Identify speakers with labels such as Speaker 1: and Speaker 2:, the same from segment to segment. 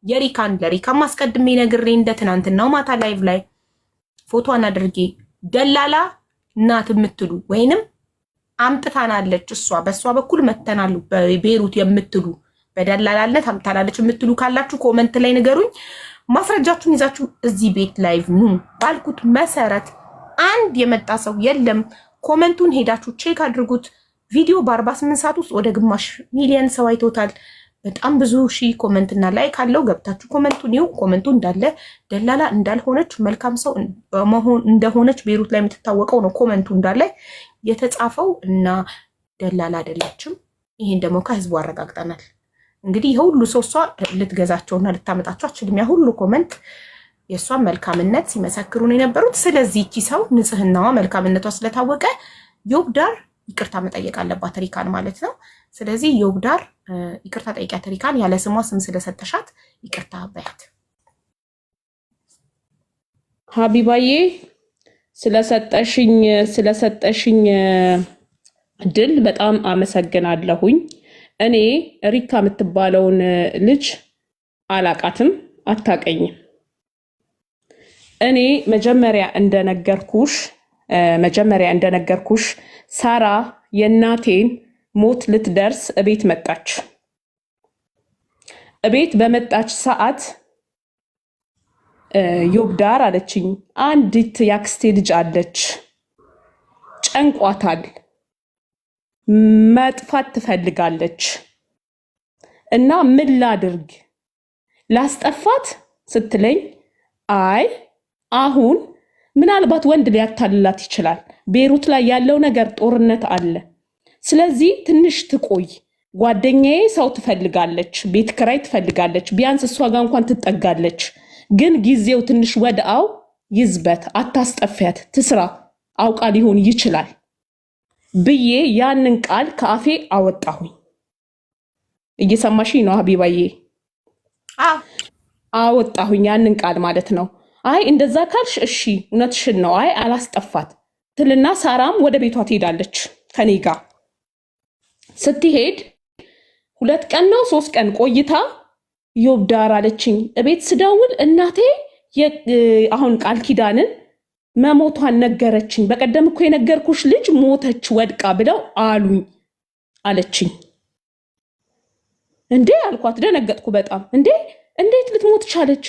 Speaker 1: የሪካን ለሪካን ማስቀድሜ ነግሬ እንደ ትናንትናው ማታ ላይቭ ላይ ፎቶዋን አድርጌ ደላላ ናት የምትሉ ወይንም አምጥታናለች እሷ በእሷ በኩል መተናሉ በቤሩት የምትሉ በደላላነት አምጥታናለች የምትሉ ካላችሁ ኮመንት ላይ ንገሩኝ። ማስረጃችሁን ይዛችሁ እዚህ ቤት ላይቭ ኑ ባልኩት መሰረት አንድ የመጣ ሰው የለም። ኮመንቱን ሄዳችሁ ቼክ አድርጉት። ቪዲዮ በ48 ሰዓት ውስጥ ወደ ግማሽ ሚሊዮን ሰው አይቶታል። በጣም ብዙ ሺህ ኮመንትና ላይክ አለው። ገብታችሁ ኮመንቱን ይው። ኮመንቱ እንዳለ ደላላ እንዳልሆነች መልካም ሰው በመሆን እንደሆነች ቤሩት ላይ የምትታወቀው ነው ኮመንቱ እንዳለ የተጻፈው እና ደላላ አይደለችም። ይሄን ደግሞ ከህዝቡ አረጋግጠናል። እንግዲህ የሁሉ ሰው እሷ ልትገዛቸውና ልታመጣቸው አችልም። ያ ሁሉ ኮመንት የእሷን መልካምነት ሲመሰክሩ ነው የነበሩት። ስለዚህ እቺ ሰው ንጽህናዋ መልካምነቷ ስለታወቀ ዮብዳር ይቅርታ መጠየቅ አለባት ሪካን ማለት ነው። ስለዚህ ዮብዳር ይቅርታ ጠይቂያት ሪካን፣ ያለ ስሟ ስም ስለሰጠሻት ይቅርታ በያት።
Speaker 2: ሀቢባዬ ስለሰጠሽኝ ድል በጣም አመሰግናለሁኝ። እኔ ሪካ የምትባለውን ልጅ አላቃትም፣ አታቀኝም። እኔ መጀመሪያ እንደነገርኩሽ ሳራ የእናቴን ሞት ልትደርስ እቤት መጣች። እቤት በመጣች ሰዓት ዮብዳር አለችኝ፣ አንዲት ያክስቴ ልጅ አለች፣ ጨንቋታል፣ መጥፋት ትፈልጋለች እና ምን ላድርግ ላስጠፋት ስትለኝ፣ አይ አሁን ምናልባት ወንድ ሊያታልላት ይችላል። ቤሩት ላይ ያለው ነገር ጦርነት አለ። ስለዚህ ትንሽ ትቆይ፣ ጓደኛዬ ሰው ትፈልጋለች፣ ቤት ክራይ ትፈልጋለች፣ ቢያንስ እሷ ጋር እንኳን ትጠጋለች። ግን ጊዜው ትንሽ ወድአው ይዝበት፣ አታስጠፊያት፣ ትስራ፣ አውቃ ሊሆን ይችላል ብዬ ያንን ቃል ከአፌ አወጣሁኝ። እየሰማሽኝ ነው ሀቢባዬ? አወጣሁኝ ያንን ቃል ማለት ነው። አይ እንደዛ ካልሽ እሺ እውነትሽን ነው፣ አይ አላስጠፋት ትልና ሳራም ወደ ቤቷ ትሄዳለች። ከኔ ጋር ስትሄድ 2 ቀን ነው 3 ቀን ቆይታ ዮብዳር አለችኝ። እቤት ስደውል እናቴ አሁን ቃል ኪዳንን መሞቷን ነገረችኝ። በቀደም እኮ የነገርኩሽ ልጅ ሞተች ወድቃ ብለው አሉኝ አለችኝ። እንዴ አልኳት፣ ደነገጥኩ በጣም። እንዴት ልትሞት ቻለች?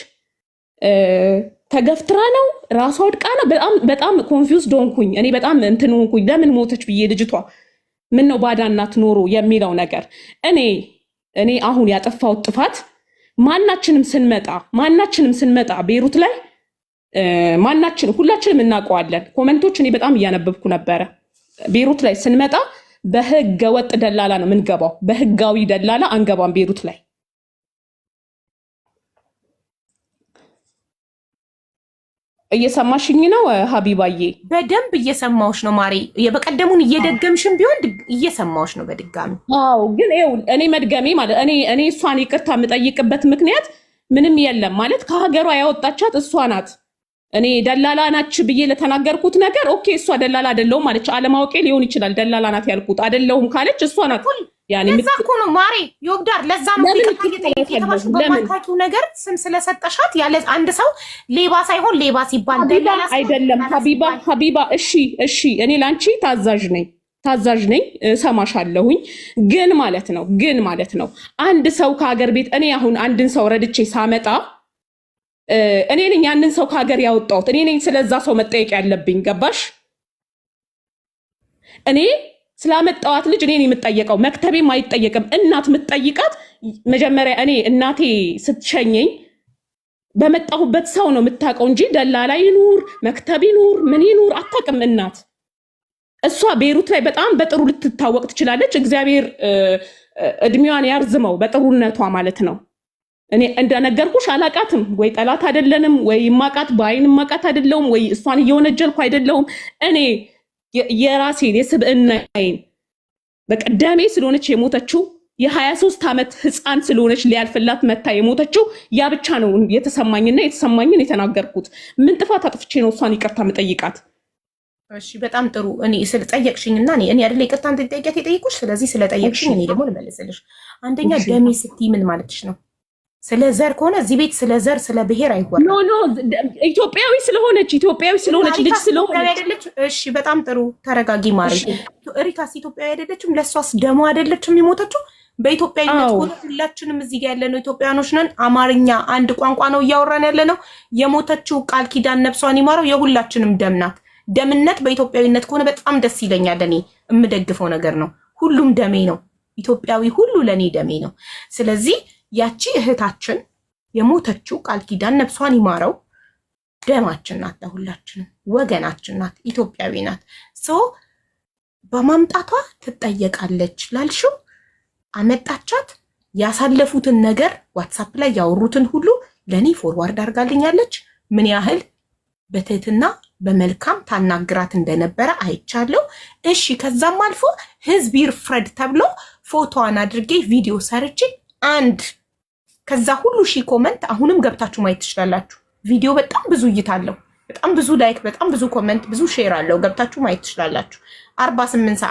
Speaker 2: ተገፍትራ ነው ራሷ ወድቃ ነው? በጣም ኮንፊውዝድ ሆንኩኝ። እኔ በጣም እንትን ሆንኩኝ። ለምን ሞተች ብዬ ልጅቷ ምን ነው ባዳ እናት ኖሮ የሚለው ነገር እኔ አሁን ያጠፋው ጥፋት ማናችንም ስንመጣ ቤሩት ላይ ሁላችንም እናውቀዋለን። ኮመንቶች እኔ በጣም እያነበብኩ ነበረ። ቤሩት ላይ ስንመጣ በህገ ወጥ ደላላ ነው የምንገባው፣ በህጋዊ ደላላ አንገባም ቤሩት ላይ። እየሰማሽኝ ነው ሀቢባዬ?
Speaker 1: በደንብ እየሰማሁሽ ነው ማሬ። የበቀደሙን እየደገምሽም ቢሆን እየሰማሁሽ ነው በድጋሚ።
Speaker 2: አዎ ግን እኔ መድገሜ ማለት እኔ እሷን ይቅርታ የምጠይቅበት ምክንያት ምንም የለም ማለት ከሀገሯ ያወጣቻት እሷ ናት። እኔ ደላላ ናች ብዬ ለተናገርኩት ነገር ኦኬ እሷ ደላላ አይደለሁም ማለች። አለማወቄ ሊሆን ይችላል። ደላላ ናት ያልኩት አይደለሁም ካለች እሷ ናት።
Speaker 1: ለዛ እኮ ነው ማሬ ዮብዳር፣ ለዛ ነው በማታውቂው ነገር ስም ስለሰጠሻት ያለ አንድ ሰው ሌባ ሳይሆን ሌባ ሲባል ደላላ
Speaker 2: አይደለም። ሀቢባ እሺ እኔ ላንቺ ታዛዥ ነኝ፣ እሰማሻለሁኝ። ግን ማለት ነው አንድ ሰው ከሀገር ቤት እኔ አሁን አንድን ሰው ረድቼ ሳመጣ እኔ ነኝ ያንን ሰው ከሀገር ያወጣሁት፣ እኔ ነኝ ስለዛ ሰው መጠየቅ ያለብኝ። ገባሽ? እኔ ስላመጣዋት ልጅ እኔ የምጠየቀው፣ መክተቤም አይጠየቅም። እናት የምትጠይቃት መጀመሪያ እኔ እናቴ ስትሸኘኝ በመጣሁበት ሰው ነው የምታውቀው እንጂ ደላላ ይኑር መክተብ ይኑር ምን ይኑር አታውቅም እናት። እሷ ቤሩት ላይ በጣም በጥሩ ልትታወቅ ትችላለች። እግዚአብሔር እድሜዋን ያርዝመው በጥሩነቷ ማለት ነው። እኔ እንደነገርኩሽ አላቃትም፣ ወይ ጠላት አይደለንም፣ ወይ ማቃት በአይን ማቃት አይደለሁም፣ ወይ እሷን እየወነጀልኩ አይደለሁም። እኔ የራሴን የስብዕናዬን በቀደሜ ስለሆነች የሞተችው የ23 ዓመት ህፃን ስለሆነች ሊያልፍላት መታ የሞተችው ያ ብቻ ነው የተሰማኝና የተሰማኝን የተናገርኩት። ምን ጥፋት አጥፍቼ ነው እሷን ይቅርታ መጠይቃት?
Speaker 1: እሺ በጣም ጥሩ። እኔ ስለጠየቅሽኝና እኔ አይደለ ይቅርታ እንድጠይቂያት የጠየቁሽ። ስለዚህ ስለጠየቅሽኝ እኔ ደግሞ ልመልስልሽ። አንደኛ ደሜ ስትይ ምን ማለትሽ ነው? ስለ ዘር ከሆነ እዚህ ቤት ስለ ዘር ስለ ብሔር አይወራም።
Speaker 2: ኖ ኢትዮጵያዊ ስለሆነች ልጅ ስለሆነች
Speaker 1: እሺ፣ በጣም ጥሩ ተረጋጊ ማሪ። ሪታስ ኢትዮጵያዊ አይደለችም? ለሷስ ደሞ አይደለችም የሞተችው? በኢትዮጵያዊነት ሆነ ሁላችንም እዚህ ጋር ያለነው ኢትዮጵያኖች ነን። አማርኛ አንድ ቋንቋ ነው እያወራን ያለነው። የሞተችው ቃል ኪዳን ነፍሷን ይማረው የሁላችንም ደም ናት። ደምነት በኢትዮጵያዊነት ከሆነ በጣም ደስ ይለኛል። እኔ የምደግፈው ነገር ነው። ሁሉም ደሜ ነው። ኢትዮጵያዊ ሁሉ ለኔ ደሜ ነው። ስለዚህ ያቺ እህታችን የሞተችው ቃል ኪዳን ነፍሷን ይማረው ደማችን ናት። ለሁላችንም ወገናችን ናት። ኢትዮጵያዊ ናት። በማምጣቷ ትጠየቃለች ላልሽው አመጣቻት። ያሳለፉትን ነገር ዋትሳፕ ላይ ያወሩትን ሁሉ ለኔ ፎርዋርድ አድርጋልኛለች። ምን ያህል በትህትና በመልካም ታናግራት እንደነበረ አይቻለሁ። እሺ፣ ከዛም አልፎ ህዝብ ይፍረድ ተብሎ ፎቶዋን አድርጌ ቪዲዮ ሰርቼ አንድ ከዛ ሁሉ ሺህ ኮመንት አሁንም ገብታችሁ ማየት ትችላላችሁ። ቪዲዮ በጣም ብዙ እይታ አለው፣ በጣም ብዙ ላይክ፣ በጣም ብዙ ኮመንት፣ ብዙ ሼር አለው። ገብታችሁ ማየት ትችላላችሁ። 48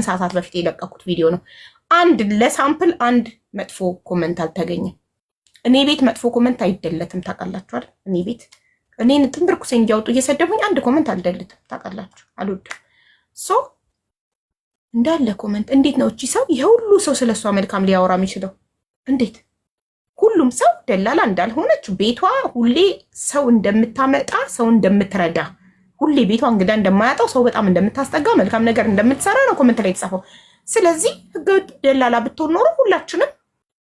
Speaker 1: ሰዓታት በፊት የለቀኩት ቪዲዮ ነው። አንድ ለሳምፕል አንድ መጥፎ ኮመንት አልተገኘም። እኔ ቤት መጥፎ ኮመንት አይደለትም ታውቃላችኋል። እኔ ቤት እኔን ትንብርኩሴን እያወጡ እየሰደቡኝ አንድ ኮመንት አልደልትም ታውቃላችሁ። አልወድም። እንዳለ ኮመንት እንዴት ነው እቺ ሰው ይሄ ሁሉ ሰው ስለሷ መልካም ሊያወራ የሚችለው? እንዴት ሁሉም ሰው ደላላ እንዳልሆነች ቤቷ ሁሌ ሰው እንደምታመጣ ሰው እንደምትረዳ ሁሌ ቤቷ እንግዳ እንደማያጣው ሰው በጣም እንደምታስጠጋ መልካም ነገር እንደምትሰራ ነው ኮመንት ላይ የተጻፈው። ስለዚህ ህገወጥ ደላላ ብትሆን ኖሮ ሁላችንም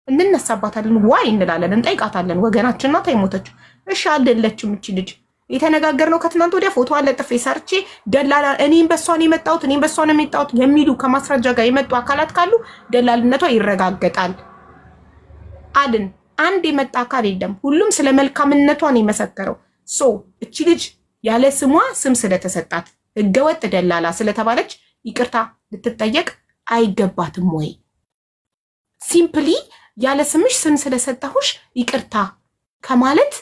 Speaker 1: እንነሳባታለን፣ ዋይ እንላለን፣ እንጠይቃታለን። ወገናችን ናት የሞተችው። እሺ አይደለችም እቺ ልጅ። የተነጋገርነው ከትናንት ወዲያ ፎቶ አለጥፌ ሰርቼ ደላላ እኔም በሷን የመጣሁት እኔም በሷን የመጣሁት የሚሉ ከማስረጃ ጋር የመጡ አካላት ካሉ ደላልነቷ ይረጋገጣል። አድን አንድ የመጣ አካል የለም። ሁሉም ስለ መልካምነቷን የመሰከረው። እቺ ልጅ ያለ ስሟ ስም ስለተሰጣት ህገወጥ ደላላ ስለተባለች ይቅርታ ልትጠየቅ አይገባትም ወይ? ሲምፕሊ ያለ ስምሽ ስም ስለሰጠሁሽ ይቅርታ ከማለት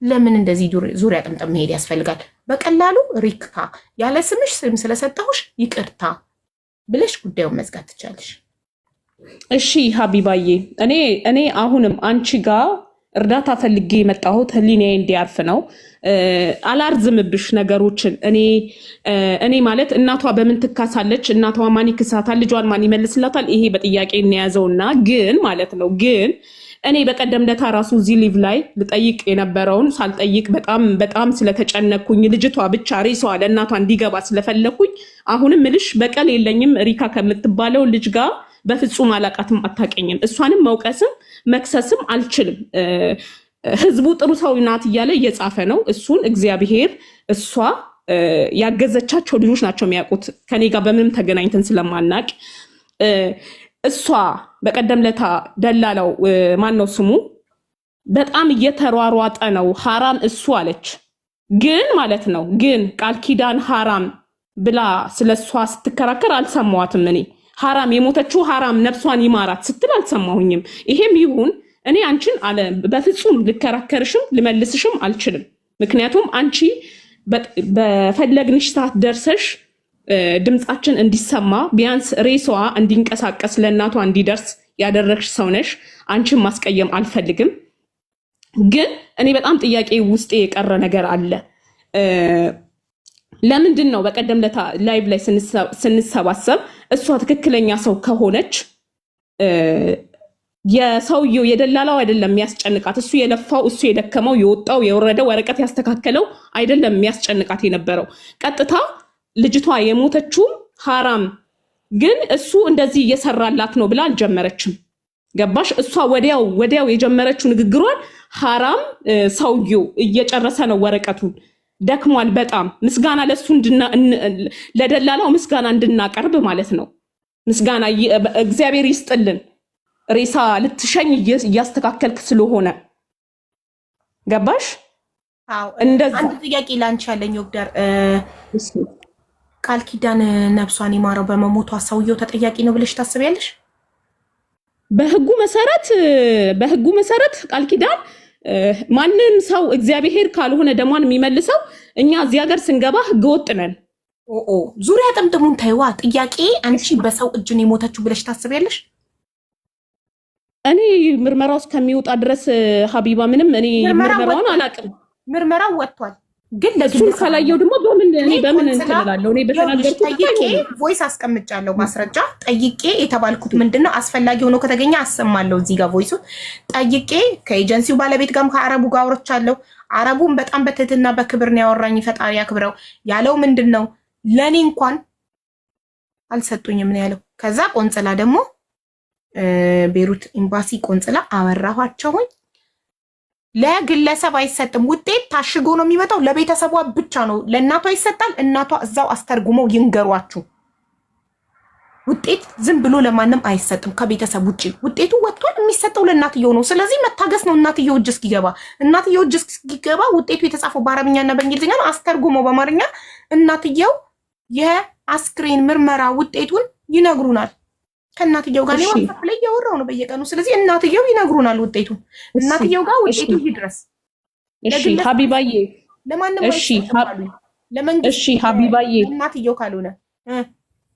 Speaker 1: ለምን እንደዚህ ዙሪያ ጥምጥም መሄድ ያስፈልጋል? በቀላሉ ሪክካ ያለ ስምሽ ስም ስለሰጠሁሽ ይቅርታ ብለሽ ጉዳዩን መዝጋት ትቻለሽ።
Speaker 2: እሺ ሀቢባዬ፣ እኔ አሁንም አንቺ ጋር እርዳታ ፈልጌ የመጣሁት ህሊናዬ እንዲያርፍ ነው። አላርዝምብሽ ነገሮችን። እኔ ማለት እናቷ በምን ትካሳለች? እናቷ ማን ይክሳታል? ልጇን ማን ይመልስላታል? ይሄ በጥያቄ እንያዘውና ግን ማለት ነው ግን እኔ በቀደም ለታ ራሱ እዚህ ሊቭ ላይ ልጠይቅ የነበረውን ሳልጠይቅ በጣም ስለተጨነኩኝ ልጅቷ ብቻ ሬሷ ለእናቷ እንዲገባ ስለፈለኩኝ አሁንም ምልሽ በቀል የለኝም። ሪካ ከምትባለው ልጅ ጋር በፍጹም አላቃትም፣ አታቀኝም። እሷንም መውቀስም መክሰስም አልችልም። ህዝቡ ጥሩ ሰው ናት እያለ እየጻፈ ነው። እሱን እግዚአብሔር እሷ ያገዘቻቸው ልጆች ናቸው የሚያውቁት፣ ከኔ ጋር በምንም ተገናኝተን ስለማናቅ። እሷ በቀደም ለታ ደላላው ማን ነው ስሙ በጣም እየተሯሯጠ ነው ሐራም እሱ አለች። ግን ማለት ነው ግን ቃል ኪዳን ሐራም ብላ ስለሷ ስትከራከር አልሰማዋትም። እኔ ሐራም የሞተችው ሐራም ነፍሷን ይማራት ስትል አልሰማሁኝም። ይሄም ይሁን እኔ አንቺን አለ በፍጹም ልከራከርሽም ልመልስሽም አልችልም። ምክንያቱም አንቺ በፈለግንሽ ሰዓት ደርሰሽ ድምጻችን እንዲሰማ ቢያንስ ሬሳዋ እንዲንቀሳቀስ ለእናቷ እንዲደርስ ያደረግሽ ሰው ነሽ። አንቺን ማስቀየም አልፈልግም። ግን እኔ በጣም ጥያቄ ውስጤ የቀረ ነገር አለ። ለምንድን ነው በቀደም ለታ ላይቭ ላይ ስንሰባሰብ እሷ ትክክለኛ ሰው ከሆነች የሰውየው የደላላው አይደለም የሚያስጨንቃት፣ እሱ የለፋው እሱ የደከመው የወጣው የወረደው ወረቀት ያስተካከለው አይደለም የሚያስጨንቃት የነበረው። ቀጥታ ልጅቷ የሞተችውም ሐራም ግን እሱ እንደዚህ እየሰራላት ነው ብላ አልጀመረችም። ገባሽ? እሷ ወዲያው የጀመረችው ንግግሯን ሐራም ሰውየው እየጨረሰ ነው ወረቀቱን፣ ደክሟል በጣም ምስጋና ለሱ ለደላላው ምስጋና እንድናቀርብ ማለት ነው። ምስጋና እግዚአብሔር ይስጥልን፣ ሬሳ ልትሸኝ እያስተካከልክ ስለሆነ። ገባሽ?
Speaker 1: አንድ ጥያቄ ላንቺ ያለኝ ወግዳር ቃል ኪዳን ነፍሷን ይማረው በመሞቷ ሰውየው ተጠያቂ ነው ብለሽ ታስቢያለሽ?
Speaker 2: በህጉ መሰረት ቃል ኪዳን ማንም ሰው እግዚአብሔር ካልሆነ ደሟን የሚመልሰው እኛ እዚህ ሀገር ስንገባ ህገወጥ ነን።
Speaker 1: ዙሪያ ጥምጥሙን ተይዋ። ጥያቄ አንቺ በሰው እጅን የሞተችው ብለሽ ታስቢያለሽ?
Speaker 2: እኔ ምርመራው እስከሚወጣ ድረስ ሀቢባ ምንም እኔ ምርመራውን አላውቅም።
Speaker 1: ምርመራው ወጥቷል፣ ግን
Speaker 2: እሱን ካላየው ደግሞ በምን እንትላለሁ? እኔ በተናገርኩት
Speaker 1: ጠይቄ ቮይስ አስቀምጫለሁ ማስረጃ ጠይቄ የተባልኩት ምንድነው አስፈላጊ ሆኖ ከተገኘ አሰማለሁ። እዚህ ጋር ቮይሱ ጠይቄ ከኤጀንሲው ባለቤት ጋርም ከአረቡ ጋር አውርቻለሁ። አረቡን በጣም በትህትና በክብር ነው ያወራኝ። ፈጣሪ ያክብረው። ያለው ምንድነው ለኔ እንኳን አልሰጡኝም ነው ያለው። ከዛ ቆንጽላ ደግሞ ቤሩት ኤምባሲ ቆንጽላ አወራኋቸውኝ። ለግለሰብ አይሰጥም። ውጤት ታሽጎ ነው የሚመጣው። ለቤተሰቧ ብቻ ነው። ለእናቷ ይሰጣል። እናቷ እዛው አስተርጉመው ይንገሯችሁ። ውጤት ዝም ብሎ ለማንም አይሰጥም ከቤተሰብ ውጪ። ውጤቱ ወጥቷል። የሚሰጠው ለእናትየው ነው። ስለዚህ መታገስ ነው። እናትየው እጅ እስኪገባ ውጤቱ የተጻፈው በአረብኛና በእንግሊዝኛ ነው። አስተርጉመው በአማርኛ እናትየው የአስክሬን ምርመራ ውጤቱን ይነግሩናል። ከእናትየው ጋር ነው ዋትስአፕ ላይ እያወራሁ ነው በየቀኑ። ስለዚህ እናትየው ይነግሩናል ውጤቱን። እናትየው ጋር ውጤቱ ይድረስ።
Speaker 2: እሺ ሀቢባዬ፣
Speaker 1: ለማንም
Speaker 2: እሺ ሀቢባዬ፣
Speaker 1: እናትየው ካልሆነ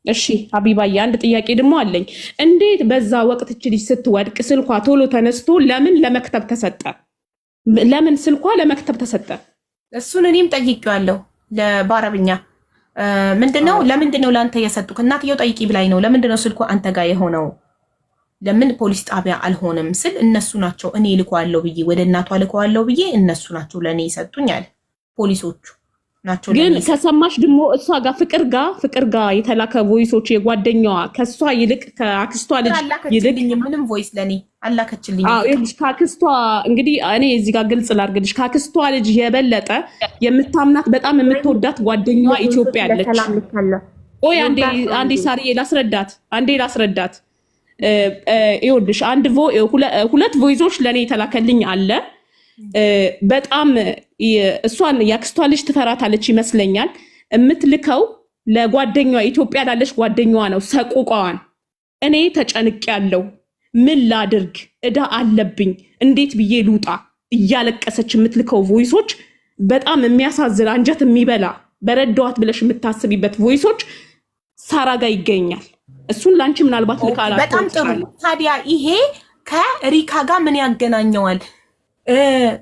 Speaker 2: እሺ ሀቢባዬ፣ አንድ ጥያቄ ደግሞ አለኝ። እንዴት በዛ ወቅት እች ልጅ ስትወድቅ ስልኳ ቶሎ ተነስቶ ለምን ለመክተብ ተሰጠ? ለምን ስልኳ ለመክተብ ተሰጠ?
Speaker 1: እሱን እኔም ጠይቄዋለሁ በአረብኛ። ምንድነው ለምንድነው ለአንተ የሰጡክ? እናትየው ጠይቂ ብላኝ ነው። ለምንድነው ስልኩ አንተ ጋር የሆነው? ለምን ፖሊስ ጣቢያ አልሆነም ስል እነሱ ናቸው እኔ ልኳለሁ ብዬ ወደ እናቷ ልኳለሁ ብዬ እነሱ ናቸው ለእኔ ይሰጡኝ አለ። ፖሊሶቹ ናቸው።
Speaker 2: ግን ከሰማሽ ደግሞ እሷ ጋር ፍቅር ጋር የተላከ ቮይሶች የጓደኛዋ ከሷ ይልቅ ከአክስቷ ልጅ ይልቅ
Speaker 1: ምንም ቮይስ ለኔ አላከችልኝ።
Speaker 2: ከአክስቷ እንግዲህ እኔ እዚህ ጋር ግልጽ ላድርግልሽ፣ ከአክስቷ ልጅ የበለጠ የምታምናት በጣም የምትወዳት ጓደኛዋ ኢትዮጵያ አለች። ቆይ አንዴ ሳርዬ ላስረዳት። ይኸውልሽ ሁለት ቮይሶች ለኔ የተላከልኝ አለ። በጣም እሷን የአክስቷ ልጅ ትፈራታለች ይመስለኛል። የምትልከው ለጓደኛዋ ኢትዮጵያ ላለች ጓደኛዋ ነው ሰቆቃዋን። እኔ ተጨንቄያለሁ፣ ምን ላድርግ፣ እዳ አለብኝ፣ እንዴት ብዬ ልውጣ እያለቀሰች የምትልከው ቮይሶች በጣም የሚያሳዝን አንጀት የሚበላ በረዳዋት ብለሽ የምታስቢበት ቮይሶች ሳራ ጋር ይገኛል። እሱን ላንቺ ምናልባት ልካላ።
Speaker 1: በጣም ጥሩ። ታዲያ ይሄ ከሪካ ጋር ምን ያገናኘዋል?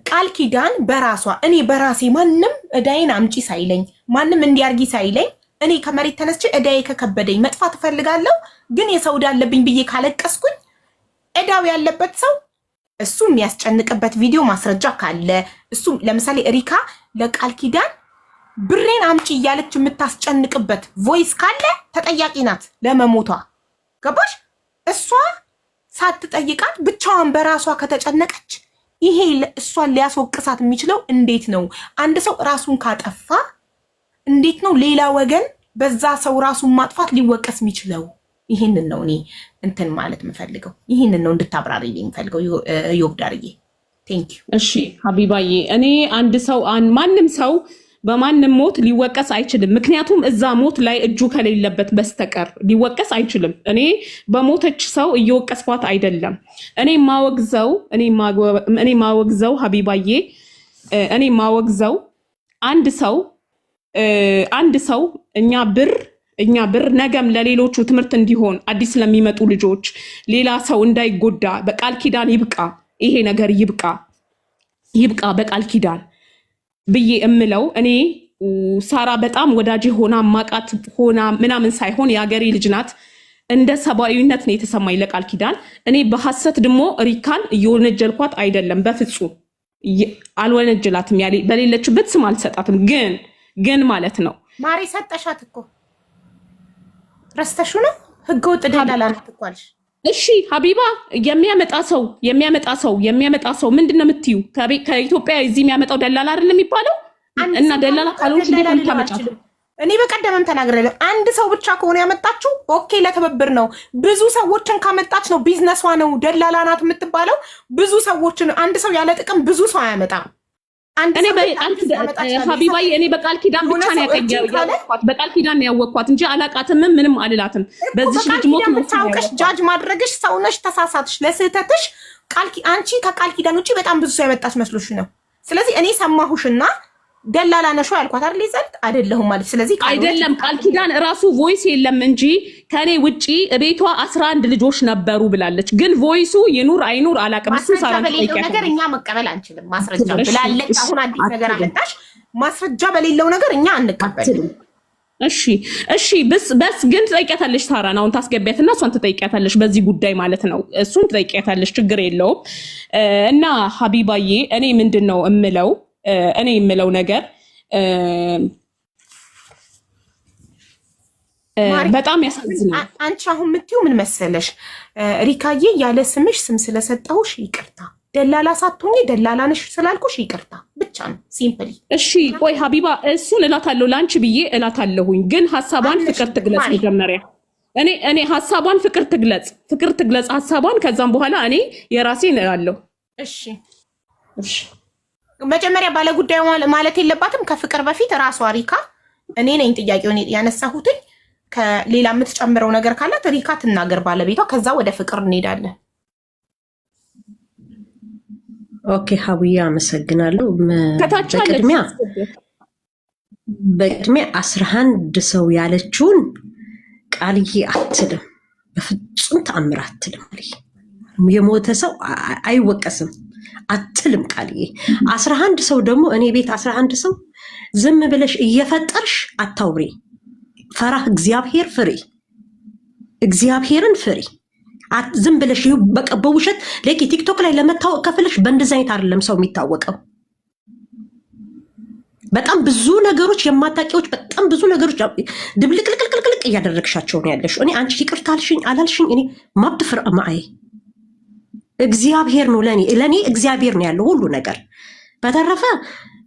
Speaker 1: ቃል ኪዳን በራሷ እኔ በራሴ ማንም እዳይን አምጪ ሳይለኝ ማንም እንዲያርጊ ሳይለኝ እኔ ከመሬት ተነስቼ እዳዬ ከከበደኝ መጥፋት እፈልጋለሁ፣ ግን የሰው ዕዳ አለብኝ ብዬ ካለቀስኩኝ እዳው ያለበት ሰው እሱ የሚያስጨንቅበት ቪዲዮ ማስረጃ ካለ እሱ ለምሳሌ ሪካ ለቃል ኪዳን ብሬን አምጪ እያለች የምታስጨንቅበት ቮይስ ካለ ተጠያቂ ናት ለመሞቷ። ገባሽ? እሷ ሳትጠይቃት ብቻዋን በራሷ ከተጨነቀች ይሄ እሷን ሊያስወቅሳት የሚችለው እንዴት ነው? አንድ ሰው ራሱን ካጠፋ እንዴት ነው ሌላ ወገን በዛ ሰው ራሱን ማጥፋት ሊወቀስ የሚችለው? ይህንን ነው እኔ እንትን ማለት የምፈልገው። ይህንን ነው እንድታብራሪ የምፈልገው ዮብዳርዬ። ቴንክ ዩ።
Speaker 2: እሺ ሀቢባዬ፣ እኔ ማንም ሰው በማንም ሞት ሊወቀስ አይችልም። ምክንያቱም እዛ ሞት ላይ እጁ ከሌለበት በስተቀር ሊወቀስ አይችልም። እኔ በሞተች ሰው እየወቀስኳት አይደለም። እኔ ማወግዘው ሀቢባዬ፣ እኔ ማወግዘው አንድ ሰው እኛ ብር ነገም ለሌሎቹ ትምህርት እንዲሆን አዲስ ለሚመጡ ልጆች ሌላ ሰው እንዳይጎዳ በቃል ኪዳን ይብቃ፣ ይሄ ነገር ይብቃ በቃል ኪዳን ብዬ እምለው። እኔ ሳራ በጣም ወዳጅ ሆና ማቃት ሆና ምናምን ሳይሆን የሀገሬ ልጅ ናት። እንደ ሰብአዊነት ነው የተሰማኝ ለቃል ኪዳን። እኔ በሐሰት ደግሞ ሪካን እየወነጀልኳት አይደለም፣ በፍጹም አልወነጀላትም። ያለ በሌለችበት ስም አልሰጣትም። ግን ማለት ነው
Speaker 1: ማሪ ሰጠሻት እኮ ረስተሹ ነው ህገወጥ ደላላ ናት እኮ አልሽ።
Speaker 2: እሺ ሀቢባ፣ የሚያመጣ ሰው ምንድነው የምትዩ? ከኢትዮጵያ እዚህ የሚያመጣው ደላላ አይደለም የሚባለው? እና ደላላ ካልሆንሽ እንዴት ታመጫት?
Speaker 1: እኔ በቀደምም ተናግሬያለሁ። አንድ ሰው ብቻ ከሆነ ያመጣችው ኦኬ፣ ለትብብር ነው። ብዙ ሰዎችን ካመጣች ነው ቢዝነሷ ነው ደላላ ናት የምትባለው። ብዙ ሰዎችን አንድ ሰው ያለ ጥቅም ብዙ ሰው አያመጣም።
Speaker 2: ሀቢባዬ፣ እኔ በቃል ኪዳን ብቻ ነው ያወቅኳት፣ በቃል ኪዳን ነው ያወቅኳት እንጂ አላቃትም፣ ምንም አልላትም። በዚህ ልጅ ሞት ነው
Speaker 1: ታውቀሽ ጃጅ ማድረግሽ ሰውነሽ፣ ተሳሳትሽ። ለስህተትሽ አንቺ ከቃል ኪዳን ውጪ በጣም ብዙ ሰው ያመጣች መስሎሽ ነው። ስለዚህ እኔ ሰማሁሽና ደላላ ነሽ ያልኳት አይደል? ይዘልት አይደለሁም ማለት ስለዚህ
Speaker 2: አይደለም ቃል ኪዳን እራሱ ቮይስ የለም እንጂ ከኔ ውጪ ቤቷ 11 ልጆች ነበሩ ብላለች። ግን ቮይሱ ይኑር አይኑር አላውቅም። እሱ ሳራን
Speaker 1: በሌለው ነገር እኛ መቀበል አንችልም። ማስረጃ ብላለች። አሁን አዲስ ነገር አመጣሽ። ማስረጃ በሌለው ነገር እኛ አንቀበልም።
Speaker 2: እሺ በስ ግን ትጠይቂያታለሽ ሳራን። አሁን ታስገቢያትና እሷን ትጠይቂያታለሽ በዚህ ጉዳይ ማለት ነው። እሱን ትጠይቂያታለሽ፣ ችግር የለውም። እና ሀቢባዬ እኔ ምንድነው የምለው ነገር በጣም ያሳዝናል።
Speaker 1: አንቺ አሁን የምትይው ምን መሰለሽ ሪካዬ፣ ያለ ስምሽ ስም ስለሰጠሁሽ ይቅርታ፣ ደላላ ሳትሆኚ ደላላ ነሽ ስላልኩሽ ይቅርታ ብቻ ነው። ሲምፕሊ።
Speaker 2: እሺ ቆይ ሀቢባ እሱን እላታለሁ ለአንቺ ብዬ እላታለሁኝ። ግን ሀሳቧን ፍቅር ትግለጽ መጀመሪያ። እኔ ሀሳቧን ፍቅር ትግለጽ ሀሳቧን። ከዛም በኋላ እኔ የራሴን እላለሁ።
Speaker 1: እሺ መጀመሪያ ባለጉዳዩ ማለት የለባትም። ከፍቅር በፊት ራሷ ሪካ እኔ ነኝ ጥያቄውን ያነሳሁትኝ። ከሌላ የምትጨምረው ነገር ካላት ሪካ ትናገር ባለቤቷ። ከዛ ወደ ፍቅር እንሄዳለን።
Speaker 3: ኦኬ ሀቡዬ አመሰግናለሁ። በቅድሚያ 11 ሰው ያለችውን ቃልዬ አትልም፣ በፍጹም ተአምር አትልም። የሞተ ሰው አይወቀስም አትልም ቃልዬ። 11 ሰው ደግሞ እኔ ቤት 11 ሰው ዝም ብለሽ እየፈጠርሽ አታውሪ። ፈራህ እግዚአብሔር ፍሪ፣ እግዚአብሔርን ፍሪ። ዝም ብለሽ በውሸት ለቂ ቲክቶክ ላይ ለመታወቅ ከፍለሽ በእንደዚህ አይነት አይደለም ሰው የሚታወቀው። በጣም ብዙ ነገሮች የማታውቂዎች፣ በጣም ብዙ ነገሮች ድብልቅልቅልቅልቅ እያደረግሻቸው ነው ያለሽ። እኔ አንቺ ይቅርታ አልሽኝ አላልሽኝ እኔ ማብድ ፍር ማይ እግዚአብሔር ነው ለኔ እግዚአብሔር ነው ያለው ሁሉ ነገር። በተረፈ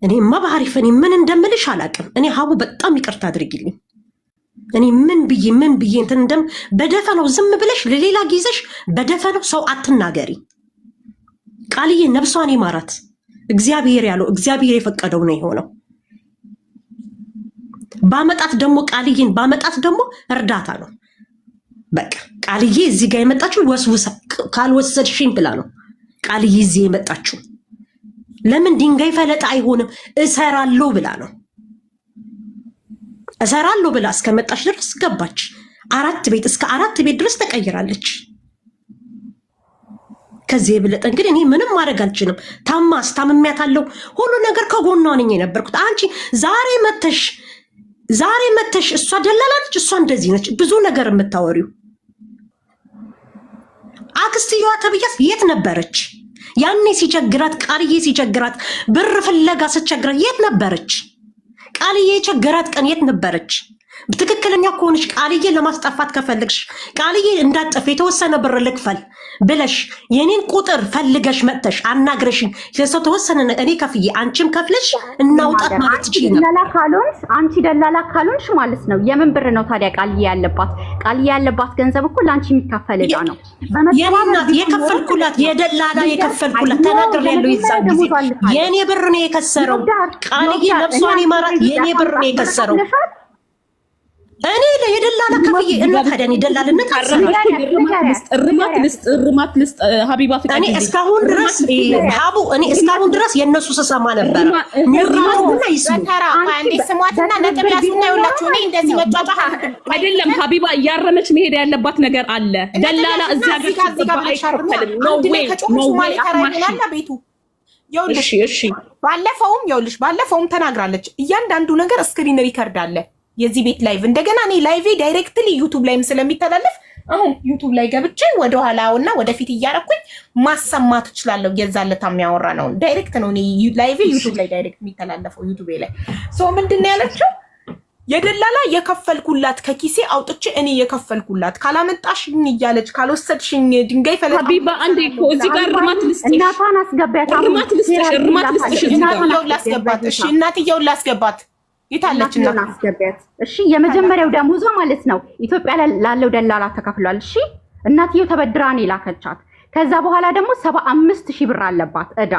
Speaker 3: እኔ ማባሪፍ እኔ ምን እንደምልሽ አላውቅም። እኔ ሀቡ በጣም ይቅርታ አድርጊልኝ። እኔ ምን ብዬ እንትን በደፈነው ዝም ብለሽ ለሌላ ጊዜሽ በደፈነው ሰው አትናገሪ። ቃልዬ ነፍሷን ይማራት። እግዚአብሔር ያለው እግዚአብሔር የፈቀደው ነው የሆነው። ባመጣት ደግሞ እርዳታ ነው። በቃ ቃልዬ እዚህ ጋር የመጣችው ወስውሳ ካልወሰድሽኝ ብላ ነው ቃልዬ እዚህ የመጣችው። ለምን ድንጋይ ፈለጣ አይሆንም እሰራለሁ ብላ ነው። እሰራለሁ ብላ እስከመጣች ድረስ ገባች። 4 ቤት እስከ 4 ቤት ድረስ ተቀይራለች። ከዚህ የበለጠ እንግዲህ እኔ ምንም ማድረግ አልችልም። ታምሜያታለሁ። ሁሉ ነገር ከጎኗ ነኝ የነበርኩት። አንቺ ዛሬ መተሽ እሷ ደላላለች፣ እሷ እንደዚህ ነች፣ ብዙ ነገር የምታወሪው አክስትየዋ ተብያት የት ነበረች? ያኔ ሲቸግራት ቃልዬ ሲቸግራት ብር ፍለጋ ስትቸግራት የት ነበረች? ቃልዬ የቸገራት ቀን የት ነበረች? ትክክለኛ ከሆነች ቃልዬ ለማስጠፋት ከፈልግሽ ቃልዬ እንዳጠፍ የተወሰነ ብር ልክፈል ብለሽ የኔን ቁጥር ፈልገሽ መጥተሽ አናግረሽኝ ለሰው ተወሰነ እኔ ከፍዬ አንቺም ከፍለሽ እናውጣት ማለት ትችይ ነበር።
Speaker 4: አንቺ ደላላ ካልሆንሽ ማለት ነው የምን ብር ነው ታዲያ ቃልዬ ያለባት? ቃልዬ ያለባት ገንዘብ እኮ ለአንቺ የሚካፈል ዕዳ ነው።
Speaker 3: የኔናት የከፈልኩላት የደላላ የከፈልኩላት ተናግሬያለሁ። ይዛን ጊዜ የኔ ብር ነው የከሰረው። ቃልዬ ነፍሷን ይማራት። የኔ ብር ነው የከሰረው። እኔ የደላላ ከፍዬ እና ታዲያ እኔ ደላልነት
Speaker 2: እርማት ልስጥ ሀቢባ ፍቃድ።
Speaker 3: እኔ እስካሁን ድረስ ሀቡ ድረስ የነሱ ስሰማ ነበር። ምራቱና
Speaker 1: ይስሙተራ አንዴ ስሟትና ነጥብ ያሱና ይውላችሁ። እኔ እንደዚህ መጫጫ
Speaker 2: አይደለም ሀቢባ፣ እያረመች መሄድ ያለባት ነገር አለ። ደላላ እዛ ጋር አይሻርም። ኖ ዌይ ኖ ዌይ አማሽና
Speaker 1: ቤቱ ይውልሽ። ባለፈውም ተናግራለች። እያንዳንዱ ነገር ስክሪን ሪከርድ አለ የዚህ ቤት ላይቭ። እንደገና እኔ ላይቭ ዳይሬክትሊ ዩቲዩብ ላይም ስለሚተላለፍ አሁን ዩቲዩብ ላይ ገብቼ ወደ ኋላውና ወደፊት እያረኩኝ ማሰማት እችላለሁ። የዛለታ የሚያወራ ነው ዳይሬክት ነው። እኔ ላይቭ ዩቲዩብ ላይ ዳይሬክት የሚተላለፈው ዩቲዩብ ላይ ሶ ምንድነው ያለችው? የደላላ የከፈልኩላት ከኪሴ አውጥቼ እኔ የከፈልኩላት ካላመጣሽኝ እያለች ካልወሰድሽኝ ድንጋይ ፈለጣ
Speaker 2: ሀቢባ አንዴ እኮ እዚህ ጋር እርማት ልስጥሽ።
Speaker 4: እናቷን አስገቢያት።
Speaker 2: እርማት ልስጥሽ።
Speaker 1: እናትየውን ላስገባት ይታለች እና
Speaker 4: አስገቢያት። እሺ የመጀመሪያው ደሞዟ ማለት ነው ኢትዮጵያ ላለው ደላላ ተከፍሏል። እሺ እናትየው ተበድራን የላከቻት። ከዛ በኋላ ደግሞ 75,000 ብር አለባት ዕዳ።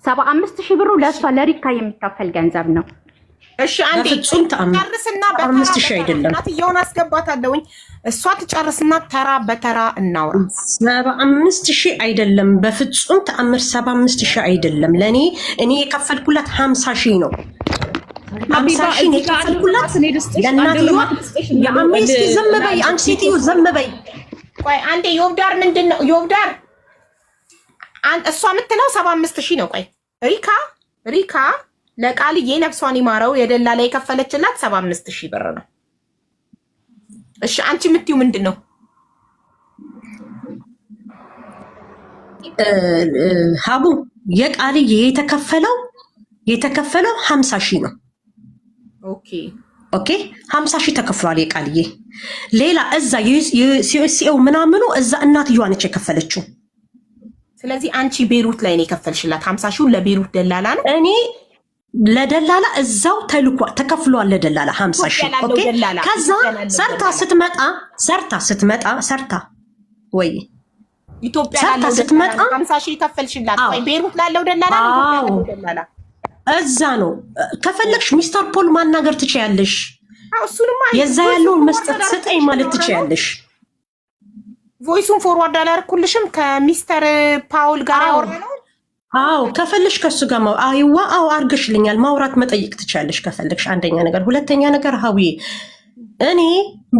Speaker 4: 75,000 ብሩ ለእሷ ለሪካ የሚከፈል ገንዘብ ነው።
Speaker 1: እሺ አንዴ ጨርስና
Speaker 3: በ5 ሺህ አይደለም።
Speaker 1: እናትየውን አስገባታለሁኝ። እሷ ትጨርስና ተራ በተራ እናውራ።
Speaker 3: 75 ሺህ አይደለም፣ በፍጹም ተአምር 75 ሺህ አይደለም። ለኔ እኔ የከፈልኩላት 50 ሺህ ነው። 50 ሺህ ነው የከፈልኩላት ለእናትየዋ። የአምስት ዝም በይ አንቺ ሴትዮ ዝም በይ።
Speaker 1: ቆይ አንዴ ዮብዳር ምንድነው ዮብዳር? እሷ የምትለው 75 ሺህ ነው። ቆይ ሪካ ለቃልዬ ነፍሷን ይማረው የደላላ የከፈለችላት 75 ሺህ ብር ነው። እሺ አንቺ የምትይው ምንድነው?
Speaker 3: ሀቡ የቃልዬ የተከፈለው 50 ሺህ ነው። ኦኬ 50 ሺህ ተከፍሏል የቃልዬ። ሌላ እዛ የሲኦሲኦ ምናምኑ እዛ እናትየዋ ነች የከፈለችው።
Speaker 1: ስለዚህ አንቺ ቤሩት ላይ ነው የከፈልሽላት 50 ሺህ ለቤሩት ደላላ ነው።
Speaker 3: እኔ ለደላላ እዛው ተከፍሏል ለደላላ 50 ሺህ። ኦኬ ከዛ ሰርታ ወይ
Speaker 1: ኢትዮጵያ ላለው ስትመጣ 50 ሺህ ከፈልሽላት ወይ ቤሩት ላለው ደላላ ነው ደላላ
Speaker 3: እዛ ነው። ከፈለግሽ ሚስተር ፖል ማናገር ትችያለሽ።
Speaker 1: እሱንማ
Speaker 3: የዛ ያለውን መስጠት ስጠኝ ማለት ትችያለሽ።
Speaker 1: ቮይሱን ፎርዋርድ አላደረኩልሽም ከሚስተር ፓውል ጋር ያወራነው።
Speaker 3: ከፈለሽ ከሱ ጋር አርገሽልኛል። ማውራት መጠየቅ ትችያለሽ ከፈለግሽ። አንደኛ ነገር፣ ሁለተኛ ነገር ሀዊዬ እኔ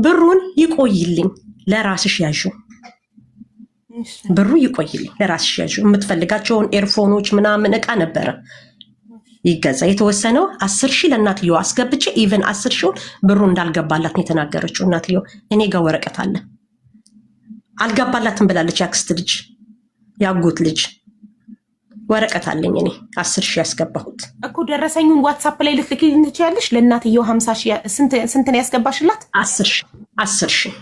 Speaker 3: ብሩን ይቆይልኝ ለራስሽ ያዡ። ብሩ ይቆይልኝ ለራስሽ ያዡ። የምትፈልጋቸውን ኤርፎኖች ምናምን እቃ ነበረ ይገዛ የተወሰነው 10 ሺህ ለእናትየው አስገብቼ ኢቨን 10 ሺውን ብሩ እንዳልገባላት ነው የተናገረችው እናትየው። እኔ ጋር ወረቀት አለ። አልገባላትም ብላለች ያክስት ልጅ ያጎት ልጅ ወረቀት አለኝ እኔ 10 ሺህ ያስገባሁት
Speaker 1: እኮ። ደረሰኙን ዋትስአፕ ላይ ልትልኪልኝ ትችያለሽ። ለእናትየው 50 ሺህ ስንት ነው ያስገባሽላት?
Speaker 3: 10 ሺህ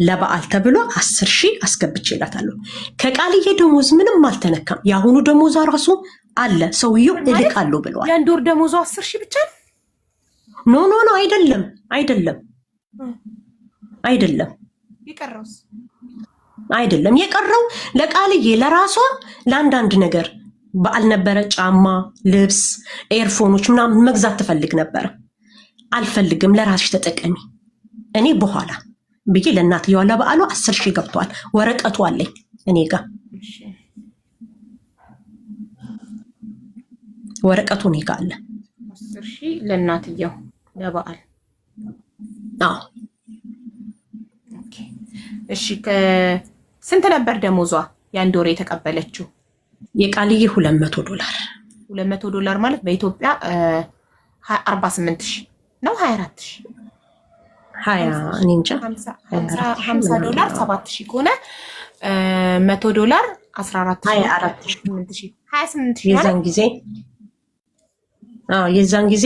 Speaker 3: ለበዓል ተብሎ 10 ሺህ አስገብቼላታለሁ። ከቃልዬ ደሞዝ ምንም አልተነካም። የአሁኑ ደሞዟ ራሱ አለ። ሰውየው እልካለሁ ብለዋል።
Speaker 1: የአንድ ወር ደሞዟ 10 ሺህ ብቻ ነው?
Speaker 3: ኖ አይደለም።
Speaker 1: ይቀረውስ?
Speaker 3: አይደለም የቀረው ለቃልዬ ለራሷ ለአንዳንድ ነገር በዓል ነበረ። ጫማ፣ ልብስ፣ ኤርፎኖች ምናምን መግዛት ትፈልግ ነበረ። አልፈልግም ለራስሽ ተጠቀሚ፣ እኔ በኋላ ብዬ ለእናትየዋ ለበዓሉ 10 ሺህ ገብቷል። ወረቀቱ አለኝ እኔ ጋር ወረቀቱ እኔ ጋር አለ።
Speaker 1: 10 ሺህ ለእናትየው ለበዓል። እሺ ስንት ነበር ደሞዟ የአንድ ወር የተቀበለችው?
Speaker 3: የቃልዬ $200
Speaker 1: $200 ማለት በኢትዮጵያ 48 ሺህ ነው 24 ሺህ
Speaker 3: 20 እኔ እንጃ
Speaker 1: $50 7 ሺህ ከሆነ $100 14 ሺህ 28 ሺህ 28 ሺህ
Speaker 3: የዛን ጊዜ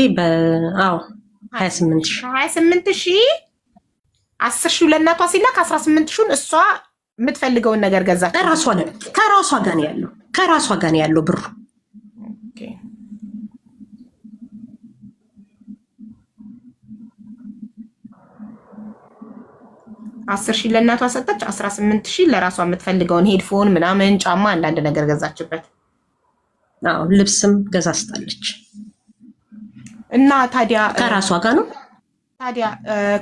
Speaker 3: 28 ሺህ
Speaker 1: 28 ሺህ 10 ሺህ ለእናቷ ሲላክ 18 ሺህን እሷ የምትፈልገውን ነገር ገዛች።
Speaker 3: ከራሷ ጋር ነው ያለው ብሩ።
Speaker 1: አስር ሺህ ለእናቷ ሰጠች። 18 ሺህ ለራሷ የምትፈልገውን ሄድፎን ምናምን ጫማ አንዳንድ ነገር ገዛችበት።
Speaker 3: ልብስም ገዛስታለች
Speaker 1: እና ታዲያ
Speaker 3: ከራሷ ጋር ነው።
Speaker 1: ታዲያ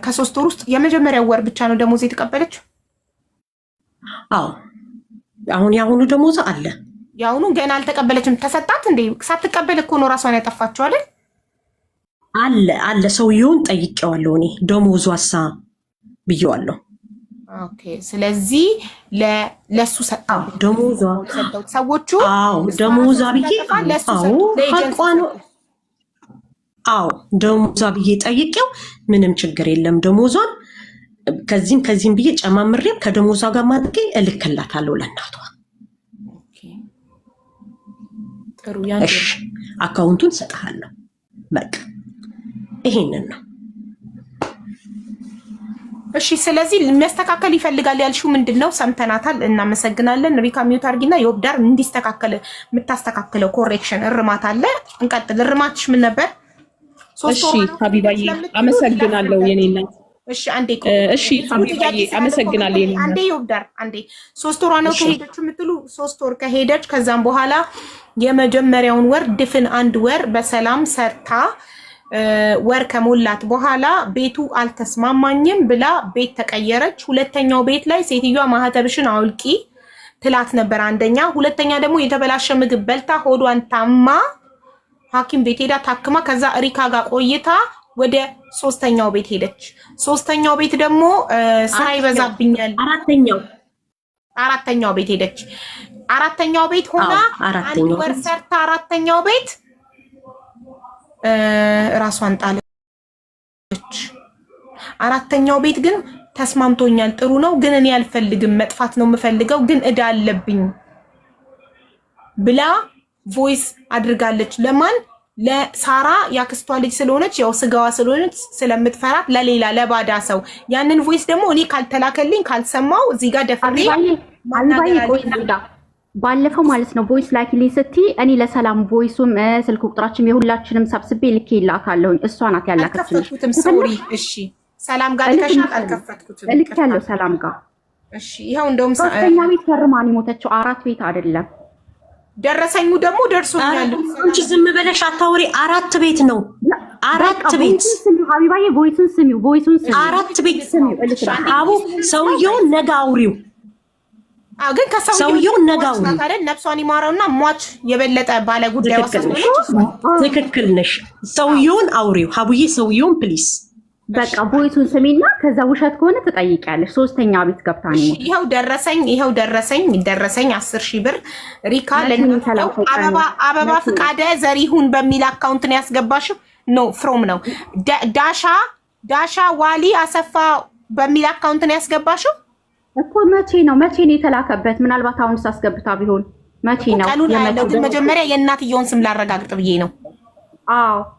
Speaker 1: ከ3 ወር ውስጥ የመጀመሪያው ወር ብቻ ነው ደሞዝ የተቀበለችው?
Speaker 3: አሁን የአሁኑ ደሞዝ አለ።
Speaker 1: የአሁኑ ገና አልተቀበለችም። ተሰጣት እንዴ? ሳትቀበል እኮ ነው ራሷን ያጠፋችው አይደል?
Speaker 3: አለ ሰውየውን ጠይቄዋለሁ እኔ ደሞዟሳ ብዬዋለሁ።
Speaker 1: ኦኬ ስለዚህ ለሱ ሰጣው
Speaker 3: ደሞዟ
Speaker 1: ሰዎቹ
Speaker 3: ደሞዟ ብዬ ሀቋ ነው። ደሞዟ ብዬ ጠይቄው ምንም ችግር የለም ደሞዟን ከዚህም ብዬ ጨማምሬም ከደሞዟ ጋር ማድረግ እልክላታለሁ ለእናቷ። እሺ አካውንቱን ሰጥሃለሁ። በቃ ይሄንን ነው።
Speaker 1: እሺ ስለዚህ የሚያስተካከል ይፈልጋል ያልሽው ምንድነው? ሰምተናታል፣ እናመሰግናለን። ሪካ ሚዩት አድርጊና የወብዳር እንዲስተካከል የምታስተካክለው ኮሬክሽን እርማት አለ። እንቀጥል። እርማትሽ ምን ነበር?
Speaker 2: እሺ ሀቢባዬ አመሰግናለሁ የኔ እናት።
Speaker 1: እሺ አንዴ
Speaker 2: እሺ ሀቢባዬ አመሰግናለሁ የኔ እናት።
Speaker 1: አንዴ የወብዳር አንዴ 3 ወሯ ነው ከሄደች የምትሉ 3 ወር ከሄደች ከዛም በኋላ የመጀመሪያውን ወር ድፍን 1 ወር በሰላም ሰርታ ወር ከሞላት በኋላ ቤቱ አልተስማማኝም ብላ ቤት ተቀየረች። ሁለተኛው ቤት ላይ ሴትዮዋ ማህተብሽን አውልቂ ትላት ነበር አንደኛ። ሁለተኛ ደግሞ የተበላሸ ምግብ በልታ ሆዷን ታማ ሐኪም ቤት ሄዳ ታክማ ከዛ ሪካ ጋር ቆይታ ወደ ሶስተኛው ቤት ሄደች። ሶስተኛው ቤት ደግሞ ስራ ይበዛብኛል አራተኛው ቤት ሄደች። አራተኛው ቤት ሆና 1 ወር ሰርታ አራተኛው ቤት ራሷን ጣለች። አራተኛው ቤት ግን ተስማምቶኛል፣ ጥሩ ነው፣ ግን እኔ አልፈልግም፣ መጥፋት ነው የምፈልገው፣ ግን እዳ አለብኝ ብላ ቮይስ አድርጋለች። ለማን? ለሳራ ያክስቷ ልጅ ስለሆነች ያው ስጋዋ ስለሆነች ስለምትፈራት ለሌላ ለባዳ ሰው። ያንን ቮይስ ደግሞ እኔ ካልተላከልኝ ካልሰማው እዚህ ጋር ደፍሬ
Speaker 4: ባለፈው ማለት ነው ቮይስ ላኪልኝ ስትይ እኔ ለሰላም ቮይሱም ስልክ ቁጥራችን የሁላችንም ሰብስቤ ልኬላታለሁኝ። እሷ ናት ያላከችኝ።
Speaker 1: አልከፈትኩትም። ሶሪ። እሺ ሰላም ጋር ልከሻት? አልከፈትኩትም።
Speaker 4: ልኬያለሁ ሰላም ጋር።
Speaker 1: እሺ ይሄው እንደውም
Speaker 4: ሶስተኛ ቤት ፈርማን የሞተችው 4 ቤት አይደለም።
Speaker 1: ደረሰኙ ደግሞ ደርሶኛል።
Speaker 3: አንቺ ዝም ብለሽ አታውሪ። 4 ቤት ነው 4 ቤት።
Speaker 4: ሀቢባዬ ቮይሱን ስሚው፣ ቮይሱን ስሚው።
Speaker 3: 4 ቤት አቡ ሰውየውን ነገ አውሪው።
Speaker 1: ግን ከሰውየው ነጋው አይደል? ነፍሷን ይማረውና ሟች የበለጠ ባለ ጉዳይ ወሰደች።
Speaker 3: ትክክል ነሽ። ሰውየውን አውሪው ሀቡዬ፣ ሰውየውን ፕሊስ።
Speaker 4: በቃ ቦይቱን ስሚና ከዛ ውሸት ከሆነ ትጠይቂያለሽ። ሶስተኛ ቤት ገብታ ነው።
Speaker 1: ይሄው ደረሰኝ 10,000 ብር ሪካ ለነው አበባ ፍቃደ ዘሪሁን በሚል አካውንት ነው ያስገባሽው? ኖ ፍሮም ነው ዳሻ ዋሊ አሰፋ በሚል አካውንት ነው ያስገባሽው
Speaker 4: እኮ። መቼ ነው የተላከበት? ምናልባት አሁን ሳስገብታ ቢሆን መቼ ነው?
Speaker 1: ቀኑን ያለው ግን መጀመሪያ የእናትየውን ስም ላረጋግጥ ብዬ ነው።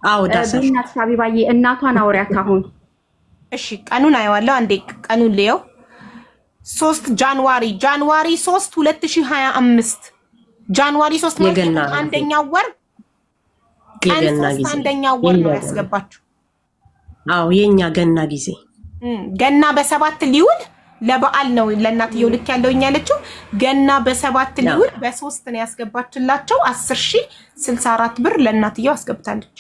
Speaker 3: አዎ ዳሳ
Speaker 4: እናት ሀቢባዬ እናቷን አውሪያት አሁን።
Speaker 1: እሺ ቀኑን አየዋለሁ። አንዴ ቀኑን ልየው። 3 ጃንዋሪ 3 2025 ጃንዋሪ 3 ማለት አንደኛው ወር አንደኛው ወር ነው ያስገባችሁ።
Speaker 3: አዎ የኛ ገና ጊዜ
Speaker 1: ገና በ7 ሊውል ለበዓል ነው ለእናትየው ልክ ያለውኝ ያለችው። ገና በ7 ሊውል በ3 ነው ያስገባችላቸው። 10,064 ብር ለእናትየው አስገብታለች።